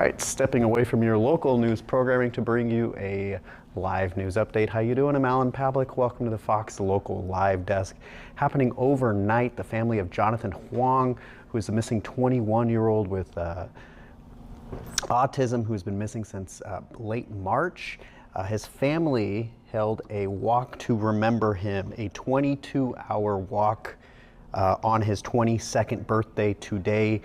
right, stepping away from your local news programming to bring you a live news update. How you doing? I'm Alan Pavlik. Welcome to the Fox Local Live Desk. Happening overnight, the family of Jonathan Hoang, who is a missing 21-year-old with autism who's been missing since late March. His family held a walk to remember him, a 22-hour walk on his 22nd birthday today.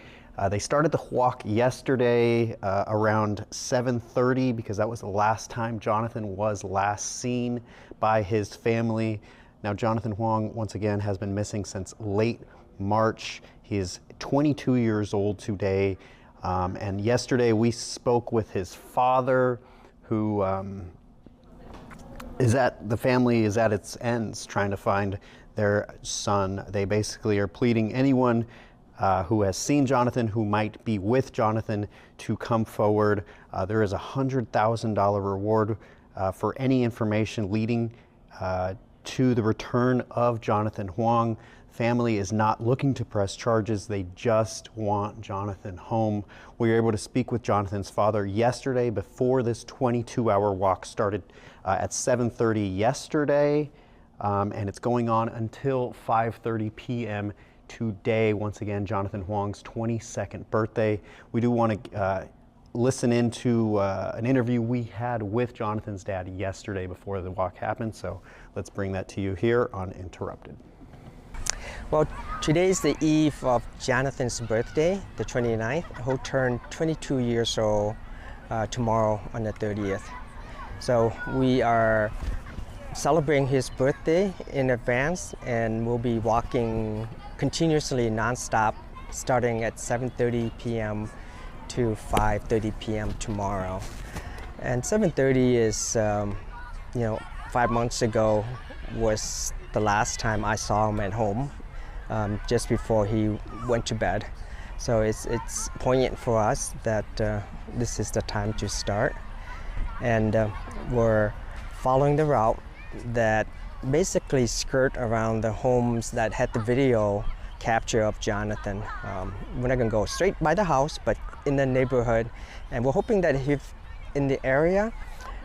They started the walk yesterday around 7:30 because that was the last time Jonathan was last seen by his family. Now, Jonathan Hoang, once again, has been missing since late March. He is 22 years old today. And yesterday we spoke with his father, who the family is at its ends trying to find their son. They basically are pleading anyone who has seen Jonathan, who might be with Jonathan, to come forward. There is a $100,000 reward for any information leading to the return of Jonathan Hoang. Family is not looking to press charges. They just want Jonathan home. We were able to speak with Jonathan's father yesterday before this 22-hour walk started at 7:30 yesterday, and it's going on until 5:30 p.m. today. Once again, Jonathan Hoang's 22nd birthday. We do want to listen into an interview we had with Jonathan's dad yesterday before the walk happened, so let's bring that to you here on Interrupted. Well, today is the eve of Jonathan's birthday, the 29th. He'll turn 22 years old tomorrow on the 30th. So we are celebrating his birthday in advance, and we'll be walking continuously nonstop starting at 7:30 p.m. to 5:30 p.m. tomorrow. And 7:30 is, 5 months ago was the last time I saw him at home, just before he went to bed. So it's poignant for us that this is the time to start. And we're following the route that basically skirt around the homes that had the video capture of Jonathan. We're not gonna go straight by the house, but in the neighborhood. And we're hoping that if in the area,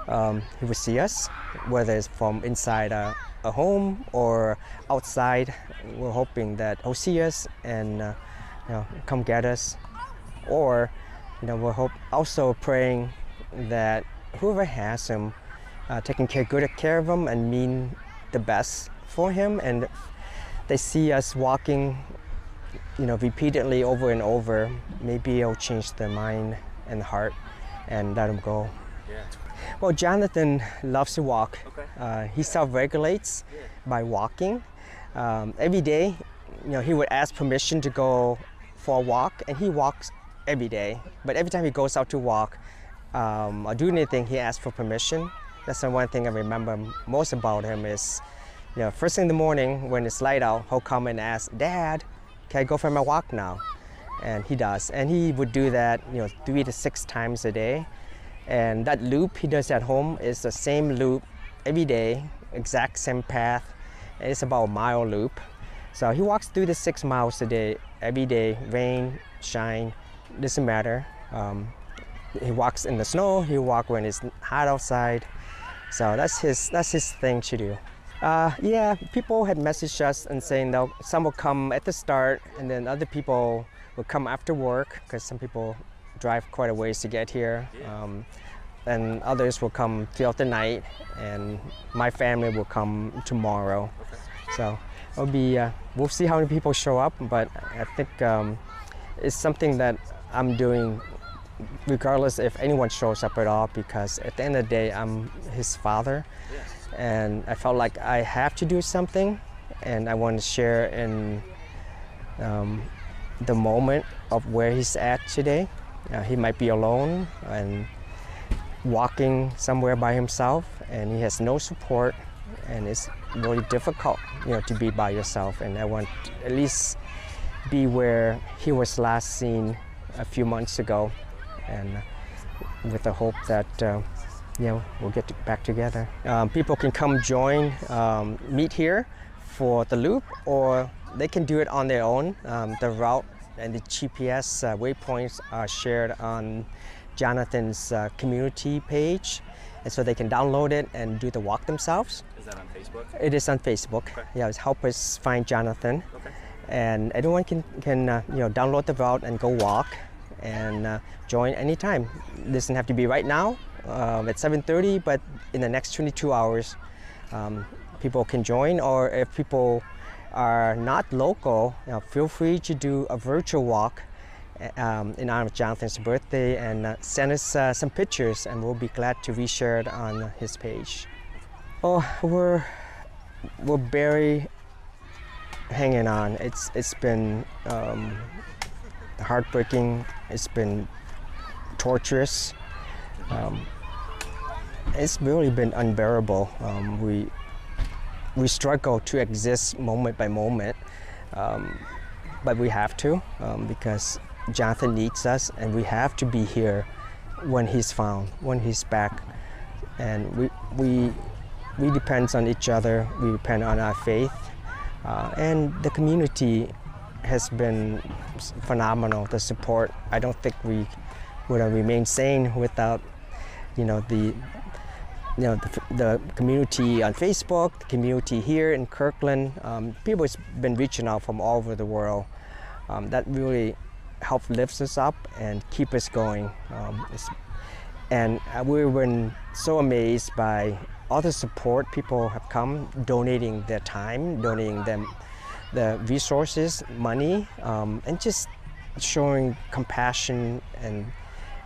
he will see us, whether it's from inside a home or outside. We're hoping that he'll see us and come get us. Or we're also praying that whoever has him, taking good care of him and mean the best for him, and they see us walking repeatedly over and over, maybe it'll change their mind and heart and let him go. Yeah. Well, Jonathan loves to walk. Okay. He self-regulates by walking. Every day, he would ask permission to go for a walk, and he walks every day. But every time he goes out to walk or do anything, he asks for permission. That's the one thing I remember most about him is, first thing in the morning when it's light out, he'll come and ask, "Dad, can I go for my walk now?" And he does. And he would do that, 3 to 6 times a day. And that loop he does at home is the same loop every day, exact same path. And it's about a mile loop. So he walks 3 to 6 miles a day, every day, rain, shine, doesn't matter. He walks in the snow, he walks when it's hot outside. So that's his thing to do. People had messaged us and saying some will come at the start, and then other people will come after work, because some people drive quite a ways to get here. And others will come throughout the night, and my family will come tomorrow. Okay. So it'll be, we'll see how many people show up, but I think it's something that I'm doing regardless if anyone shows up at all, because at the end of the day, I'm his father. Yes. And I felt like I have to do something, and I want to share in the moment of where he's at today. He might be alone and walking somewhere by himself, and he has no support, and it's really difficult, to be by yourself. And I want to at least be where he was last seen a few months ago, and with the hope that we'll get back together. People can come join, meet here for the loop, or they can do it on their own. The route and the GPS waypoints are shared on Jonathan's community page, and so they can download it and do the walk themselves. Is that on Facebook? It is on Facebook. Okay. Yeah, it's help us find Jonathan. Okay. And anyone can download the route and go walk and join anytime. It doesn't have to be right now at 7:30, but in the next 22 hours, people can join. Or if people are not local, feel free to do a virtual walk in honor of Jonathan's birthday and send us some pictures, and we'll be glad to reshare it on his page. Oh, we're barely hanging on. It's been heartbreaking. It's been torturous. It's really been unbearable. We struggle to exist moment by moment, but we have to because Jonathan needs us, and we have to be here when he's found, when he's back, and we depend on each other. We depend on our faith, and the community has been phenomenal. The support. I don't think we would have remained sane without, the community on Facebook, the community here in Kirkland. People have been reaching out from all over the world. That really helped lift us up and keep us going. And we've been so amazed by all the support. People have come donating their time, donating them the resources, money, and just showing compassion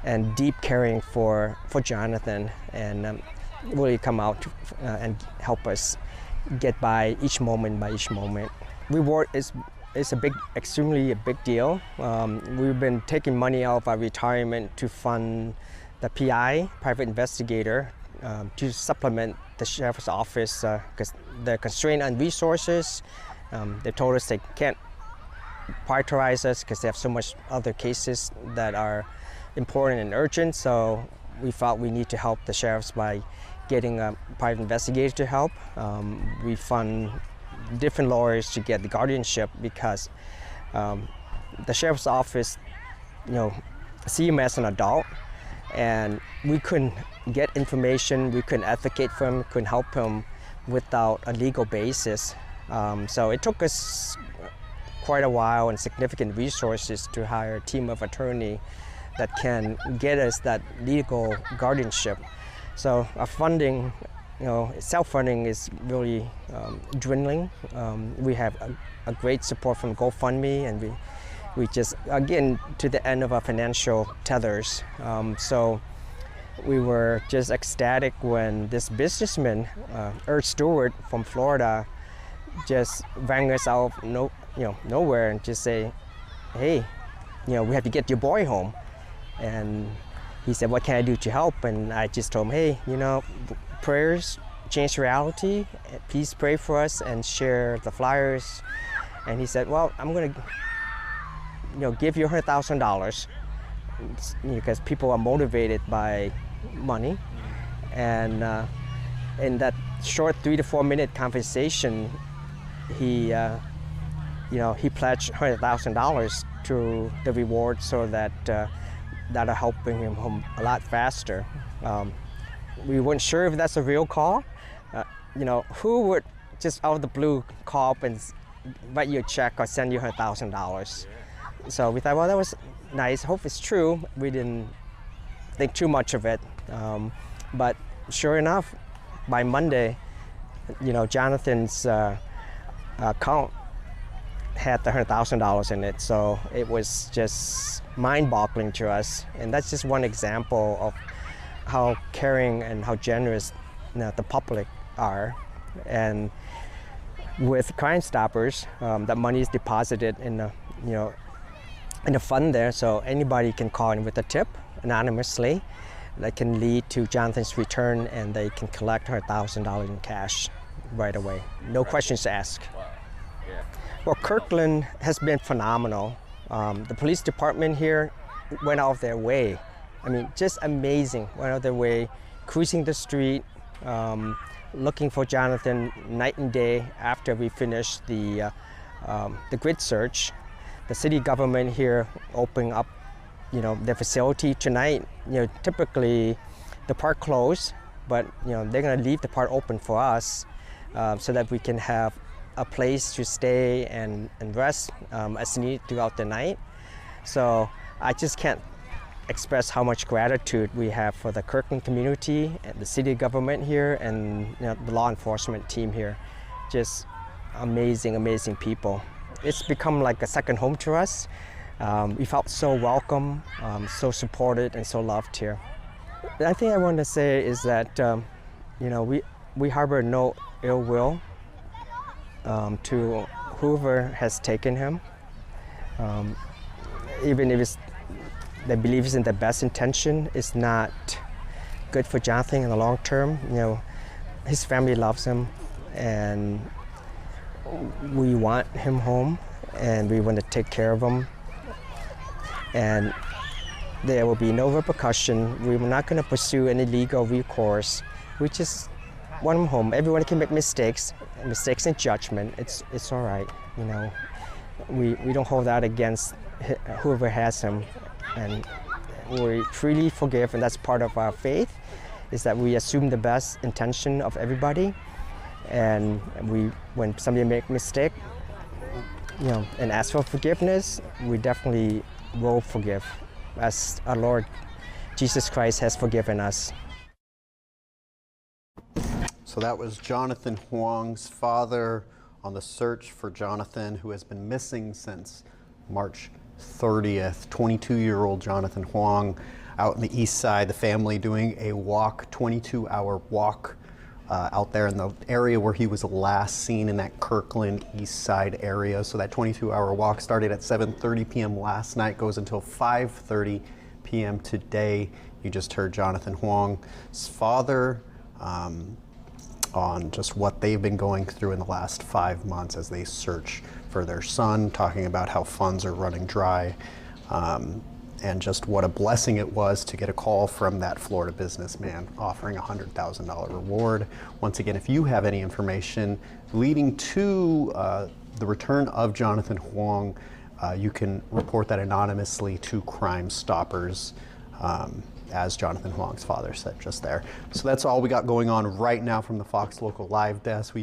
and deep caring for Jonathan, and really come out and help us get by each moment by each moment. Reward is extremely a big deal. We've been taking money out of our retirement to fund the PI, private investigator, to supplement the sheriff's office because they're constrained on resources. They told us they can't prioritize us because they have so much other cases that are important and urgent. So we thought we need to help the sheriffs by getting a private investigator to help. We fund different lawyers to get the guardianship because the sheriff's office, see him as an adult, and we couldn't get information, we couldn't advocate for him, couldn't help him without a legal basis. So it took us quite a while and significant resources to hire a team of attorneys that can get us that legal guardianship. So our funding, self-funding is really dwindling. We have a great support from GoFundMe, and we just, again, to the end of our financial tethers. So we were just ecstatic when this businessman, Earth Stewart from Florida, just rang us out of nowhere and just say, hey, we have to get your boy home. And he said, what can I do to help? And I just told him, hey, prayers change reality. Please pray for us and share the flyers. And he said, well, I'm going to give you $100,000 because people are motivated by money. And in that short 3 to 4 minute conversation, he pledged $100,000 to the reward so that that are helping him home a lot faster. We weren't sure if that's a real call. Who would just out of the blue call up and write you a check or send you $100,000? So we thought, well, that was nice. Hope it's true. We didn't think too much of it. But sure enough, by Monday, Jonathan's account had the $100,000 in it. So it was just mind-boggling to us. And that's just one example of how caring and how generous the public are. And with Crime Stoppers, that money is deposited in a fund there, so anybody can call in with a tip anonymously that can lead to Jonathan's return, and they can collect $100,000 in cash right away. No questions asked. Wow. Yeah. Well, Kirkland has been phenomenal. The police department here went out of their way. I mean, just amazing. Went out of their way, cruising the street, looking for Jonathan night and day after we finished the grid search. The city government here opening up, their facility tonight. Typically the park closed, but they're going to leave the park open for us so that we can have a place to stay and rest as needed throughout the night. So I just can't express how much gratitude we have for the Kirkland community and the city government here and the law enforcement team here. Just amazing people. It's become like a second home to us. We felt so welcome, so supported and so loved here. I think I want to say is that we harbor no ill will to whoever has taken him. Even if they believe it's in the best intention, it's not good for Jonathan in the long term. His family loves him, and we want him home, and we want to take care of him. And there will be no repercussion. We're not going to pursue any legal recourse. We just want him home. Everyone can make mistakes in judgment. It's all right. We don't hold that against whoever has him, and we freely forgive, and that's part of our faith, is that we assume the best intention of everybody, and when somebody makes a mistake, and ask for forgiveness, we definitely will forgive, as our Lord Jesus Christ has forgiven us. So that was Jonathan Hoang's father on the search for Jonathan, who has been missing since March 30th. 22-year-old Jonathan Hoang out in the east side, the family doing a walk, 22-hour walk out there in the area where he was last seen in that Kirkland east side area. So that 22-hour walk started at 7:30 p.m. last night, goes until 5:30 p.m. today. You just heard Jonathan Hoang's father on just what they've been going through in the last 5 months as they search for their son, talking about how funds are running dry, and just what a blessing it was to get a call from that Florida businessman offering a $100,000 reward. Once again, if you have any information leading to the return of Jonathan Hoang, you can report that anonymously to Crime Stoppers, as Jonathan Hoang's father said just there. So that's all we got going on right now from the Fox Local Live Desk.